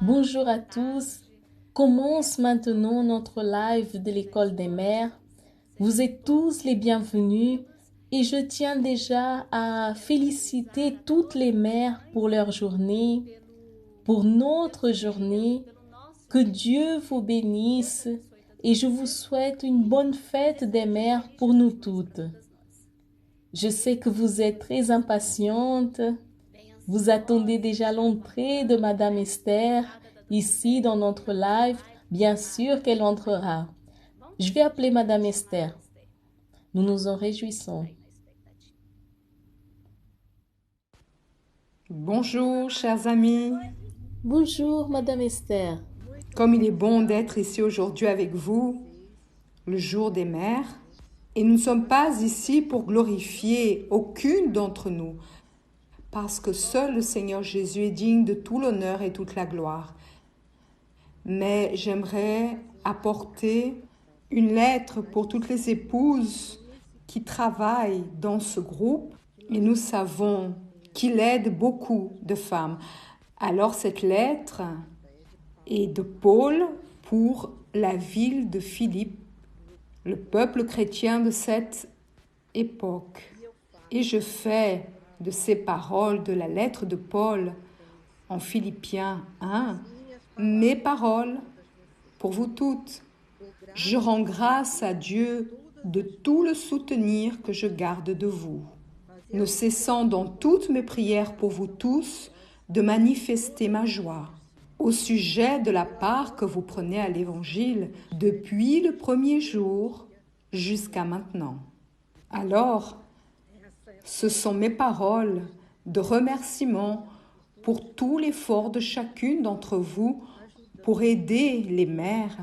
Bonjour à tous. Commence maintenant notre live de l'école des mères. Vous êtes tous les bienvenus et je tiens déjà à féliciter toutes les mères pour leur journée, pour notre journée. Que Dieu vous bénisse et je vous souhaite une bonne fête des mères pour nous toutes. Je sais que vous êtes très impatientes. Vous attendez déjà l'entrée de Madame Esther ici dans notre live. Bien sûr qu'elle entrera. Je vais appeler Madame Esther. Nous nous en réjouissons. Bonjour, chers amis. Bonjour, Madame Esther. Comme il est bon d'être ici aujourd'hui avec vous, le jour des mères, et nous ne sommes pas ici pour glorifier aucune d'entre nous, parce que seul le Seigneur Jésus est digne de tout l'honneur et toute la gloire. Mais j'aimerais apporter une lettre pour toutes les épouses qui travaillent dans ce groupe, et nous savons qu'il aide beaucoup de femmes. Alors cette lettre est de Paul pour la ville de Philippe, le peuple chrétien de cette époque. Et je fais de ces paroles de la lettre de Paul en Philippiens 1 mes paroles pour vous toutes. Je rends grâce à Dieu de tout le soutenir que je garde de vous, ne cessant dans toutes mes prières pour vous tous de manifester ma joie au sujet de la part que vous prenez à l'Évangile depuis le premier jour jusqu'à maintenant. Alors, ce sont mes paroles de remerciement pour tout l'effort de chacune d'entre vous pour aider les mères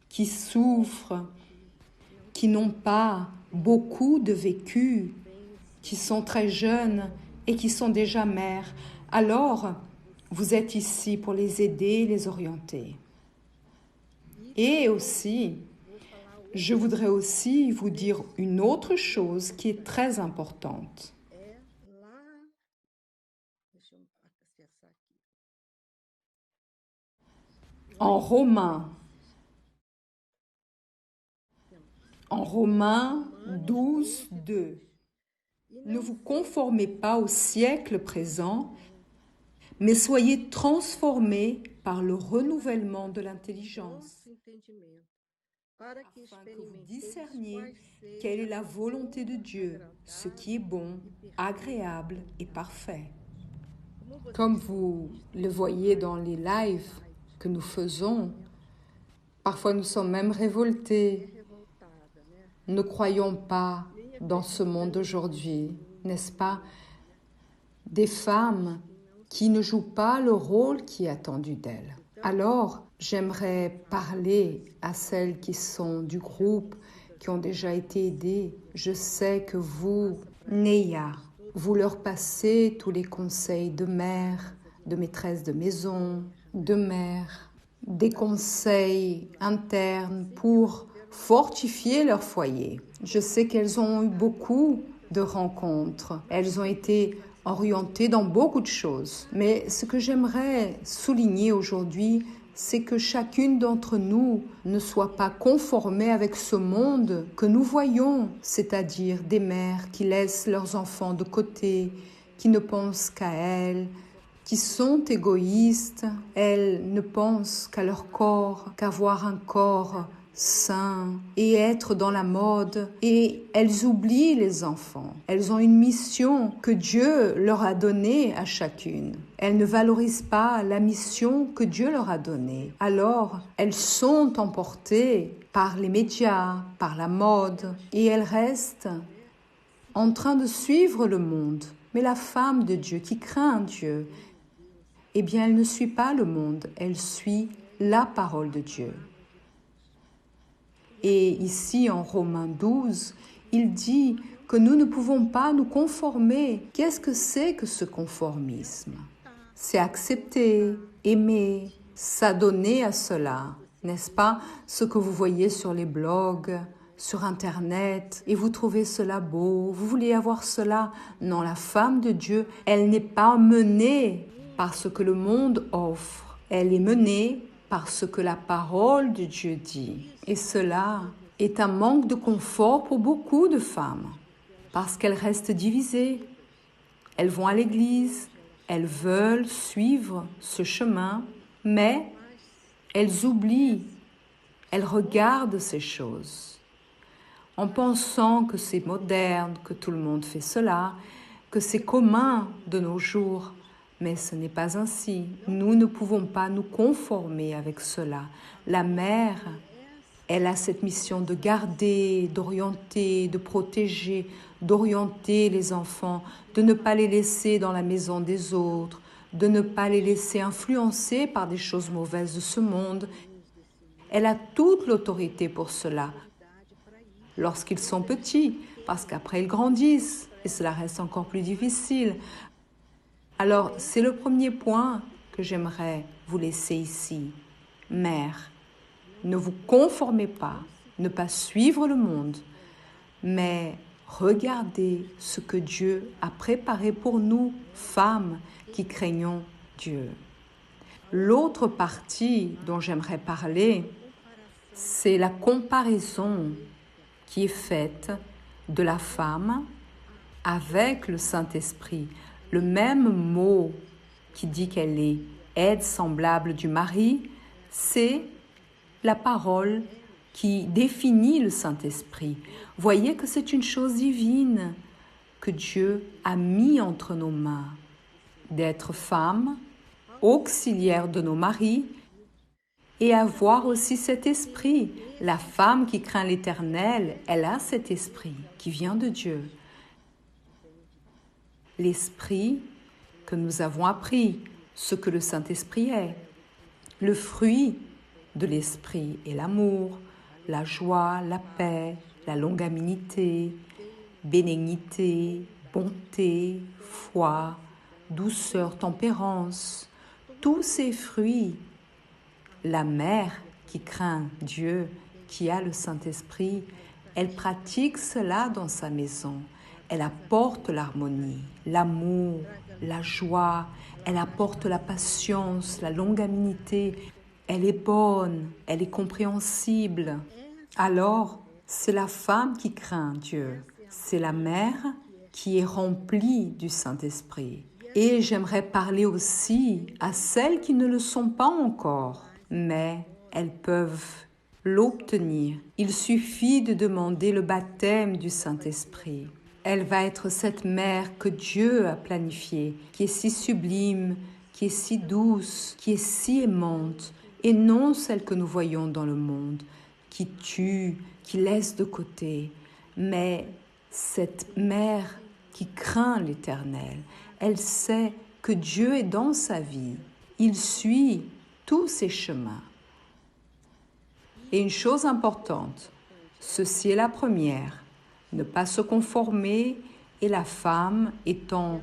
qui souffrent, qui n'ont pas beaucoup de vécu, qui sont très jeunes et qui sont déjà mères. Alors, vous êtes ici pour les aider, les orienter. Et aussi, je voudrais aussi vous dire une autre chose qui est très importante. En Romains 12, 2, ne vous conformez pas au siècle présent, mais soyez transformés par le renouvellement de l'intelligence, afin que vous discerniez quelle est la volonté de Dieu, ce qui est bon, agréable et parfait. Comme vous le voyez dans les lives que nous faisons, parfois nous sommes même révoltés. Ne croyons pas dans ce monde d'aujourd'hui, n'est-ce pas? Des femmes qui ne jouent pas le rôle qui est attendu d'elles. Alors, j'aimerais parler à celles qui sont du groupe, qui ont déjà été aidées. Je sais que vous, Néa, vous leur passez tous les conseils de mère, de maîtresse de maison, de mère, des conseils internes pour fortifier leur foyer. Je sais qu'elles ont eu beaucoup de rencontres. Elles ont été orientées dans beaucoup de choses. Mais ce que j'aimerais souligner aujourd'hui, c'est que chacune d'entre nous ne soit pas conformée avec ce monde que nous voyons, c'est-à-dire des mères qui laissent leurs enfants de côté, qui ne pensent qu'à elles, qui sont égoïstes. Elles ne pensent qu'à leur corps, qu'avoir un corps sain et être dans la mode, et elles oublient les enfants. Elles ont une mission que Dieu leur a donnée à chacune. Elles ne valorisent pas la mission que Dieu leur a donnée. Alors, elles sont emportées par les médias, par la mode, et elles restent en train de suivre le monde. Mais la femme de Dieu qui craint Dieu, eh bien, elle ne suit pas le monde, elle suit la parole de Dieu. Et ici, en Romains 12, il dit que nous ne pouvons pas nous conformer. Qu'est-ce que c'est que ce conformisme? C'est accepter, aimer, s'adonner à cela, n'est-ce pas? Ce que vous voyez sur les blogs, sur Internet, et vous trouvez cela beau, vous voulez avoir cela. Non, la femme de Dieu, elle n'est pas menée par ce que le monde offre. Elle est menée par ce que la parole de Dieu dit. Et cela est un manque de confort pour beaucoup de femmes, parce qu'elles restent divisées. Elles vont à l'église, elles veulent suivre ce chemin, mais elles oublient, elles regardent ces choses en pensant que c'est moderne, que tout le monde fait cela, que c'est commun de nos jours. Mais ce n'est pas ainsi. Nous ne pouvons pas nous conformer avec cela. La mère, elle a cette mission de garder, d'orienter, de protéger, d'orienter les enfants, de ne pas les laisser dans la maison des autres, de ne pas les laisser influencer par des choses mauvaises de ce monde. Elle a toute l'autorité pour cela. Lorsqu'ils sont petits, parce qu'après ils grandissent et cela reste encore plus difficile. Alors, c'est le premier point que j'aimerais vous laisser ici. Mère, ne vous conformez pas, ne pas suivre le monde, mais regardez ce que Dieu a préparé pour nous, femmes qui craignons Dieu. L'autre partie dont j'aimerais parler, c'est la comparaison qui est faite de la femme avec le Saint-Esprit. Le même mot qui dit qu'elle est aide semblable du mari, c'est la parole qui définit le Saint-Esprit. Voyez que c'est une chose divine que Dieu a mis entre nos mains, d'être femme, auxiliaire de nos maris, et avoir aussi cet esprit. La femme qui craint l'Éternel, elle a cet esprit qui vient de Dieu. L'esprit que nous avons appris, ce que le Saint-Esprit est. Le fruit de l'esprit est l'amour, la joie, la paix, la longanimité, bénignité, bonté, foi, douceur, tempérance. Tous ces fruits, la mère qui craint Dieu, qui a le Saint-Esprit, elle pratique cela dans sa maison. Elle apporte l'harmonie, l'amour, la joie, elle apporte la patience, la longanimité. Elle est bonne, elle est compréhensible. Alors, c'est la femme qui craint Dieu. C'est la mère qui est remplie du Saint-Esprit. Et j'aimerais parler aussi à celles qui ne le sont pas encore, mais elles peuvent l'obtenir. Il suffit de demander le baptême du Saint-Esprit. Elle va être cette mère que Dieu a planifiée, qui est si sublime, qui est si douce, qui est si aimante, et non celle que nous voyons dans le monde, qui tue, qui laisse de côté, mais cette mère qui craint l'Éternel. Elle sait que Dieu est dans sa vie. Il suit tous ses chemins. Et une chose importante, ceci est la première, ne pas se conformer, et la femme étant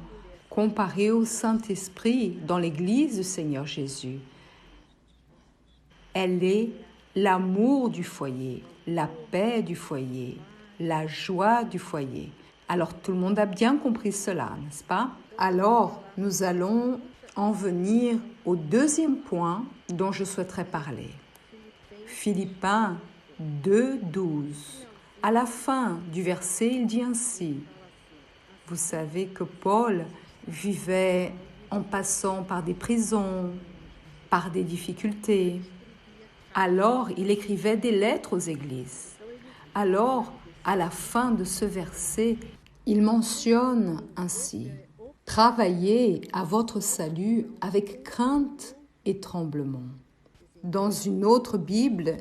comparée au Saint-Esprit dans l'Église du Seigneur Jésus. Elle est l'amour du foyer, la paix du foyer, la joie du foyer. Alors tout le monde a bien compris cela, n'est-ce pas? Alors nous allons en venir au deuxième point dont je souhaiterais parler. Philippiens 2:12. À la fin du verset, il dit ainsi. Vous savez que Paul vivait en passant par des prisons, par des difficultés. Alors, il écrivait des lettres aux églises. Alors, à la fin de ce verset, il mentionne ainsi « Travaillez à votre salut avec crainte et tremblement ». Dans une autre Bible,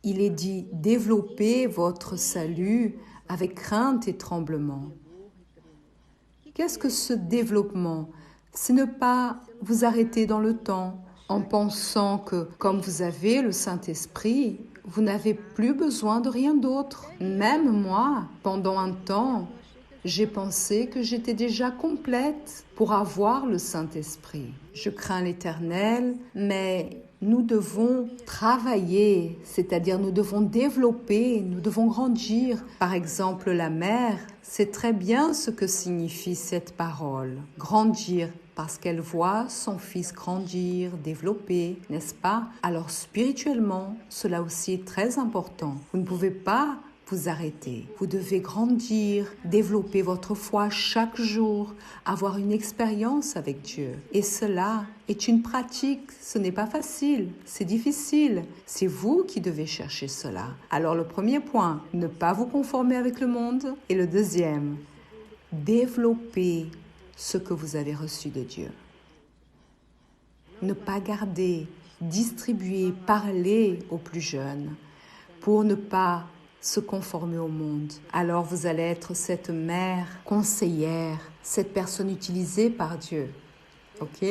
il est dit « Développez votre salut avec crainte et tremblement ». Qu'est-ce que ce développement? C'est ne pas vous arrêter dans le temps en pensant que, comme vous avez le Saint-Esprit, vous n'avez plus besoin de rien d'autre. Même moi, pendant un temps, j'ai pensé que j'étais déjà complète pour avoir le Saint-Esprit. Je crains l'Éternel, mais nous devons travailler, c'est-à-dire nous devons développer, nous devons grandir. Par exemple, la mère sait très bien ce que signifie cette parole. Grandir parce qu'elle voit son fils grandir, développer, n'est-ce pas? Alors spirituellement, cela aussi est très important. Vous ne pouvez pas vous arrêter. Vous devez grandir, développer votre foi chaque jour, avoir une expérience avec Dieu. Et cela est une pratique. Ce n'est pas facile, c'est difficile. C'est vous qui devez chercher cela. Alors le premier point, ne pas vous conformer avec le monde. Et le deuxième, développer ce que vous avez reçu de Dieu. Ne pas garder, distribuer, parler aux plus jeunes pour ne pas se conformer au monde. Alors vous allez être cette mère conseillère, cette personne utilisée par Dieu. Ok?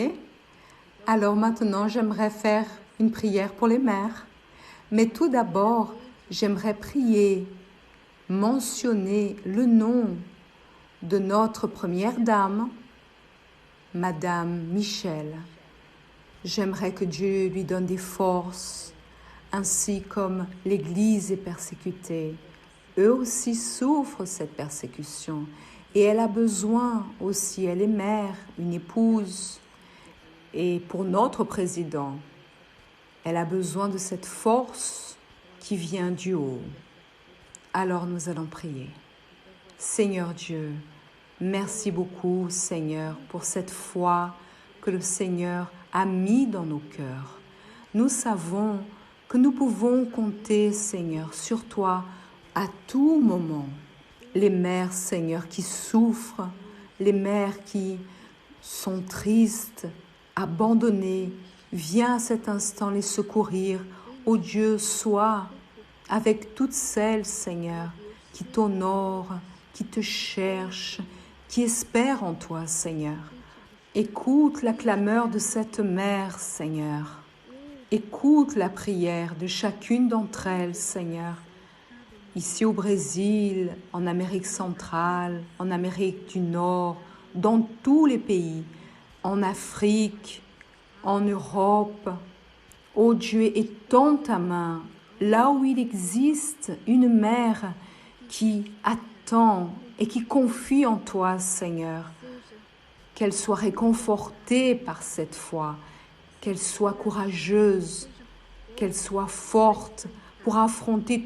Alors maintenant, j'aimerais faire une prière pour les mères. Mais tout d'abord, j'aimerais prier, mentionner le nom de notre première dame, Madame Michel. J'aimerais que Dieu lui donne des forces, ainsi comme l'Église est persécutée. Eux aussi souffrent cette persécution. Et elle a besoin aussi, elle est mère, une épouse. Et pour notre président, elle a besoin de cette force qui vient du haut. Alors nous allons prier. Seigneur Dieu, merci beaucoup, Seigneur, pour cette foi que le Seigneur a mis dans nos cœurs. Nous savons que nous pouvons compter, Seigneur, sur toi à tout moment. Les mères, Seigneur, qui souffrent, les mères qui sont tristes, abandonnées, viens à cet instant les secourir. Ô Dieu, sois avec toutes celles, Seigneur, qui t'honorent, qui te cherchent, qui espèrent en toi, Seigneur. Écoute la clameur de cette mère, Seigneur. Écoute la prière de chacune d'entre elles, Seigneur. Ici au Brésil, en Amérique centrale, en Amérique du Nord, dans tous les pays, en Afrique, en Europe. Ô Dieu, étends ta main là où il existe une mère qui attend et qui confie en toi, Seigneur. Qu'elle soit réconfortée par cette foi, qu'elle soit courageuse, qu'elle soit forte pour affronter,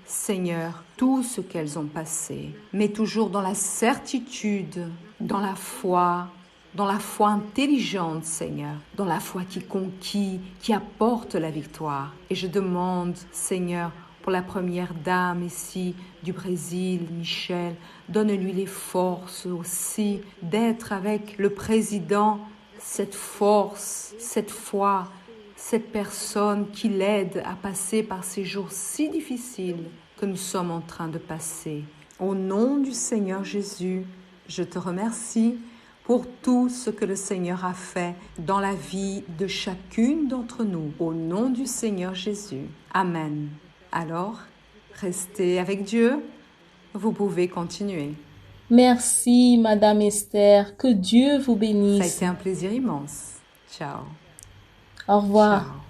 Seigneur, tout ce qu'elles ont passé, mais toujours dans la certitude, dans la foi intelligente, Seigneur, dans la foi qui conquit, qui apporte la victoire. Et je demande, Seigneur, pour la première dame ici du Brésil, Michel, donne-lui les forces aussi d'être avec le président, cette force, cette foi, cette personne qui l'aide à passer par ces jours si difficiles que nous sommes en train de passer. Au nom du Seigneur Jésus, je te remercie pour tout ce que le Seigneur a fait dans la vie de chacune d'entre nous. Au nom du Seigneur Jésus. Amen. Alors, restez avec Dieu. Vous pouvez continuer. Merci, Madame Esther. Que Dieu vous bénisse. Ça a été un plaisir immense. Ciao. Au revoir. Ciao.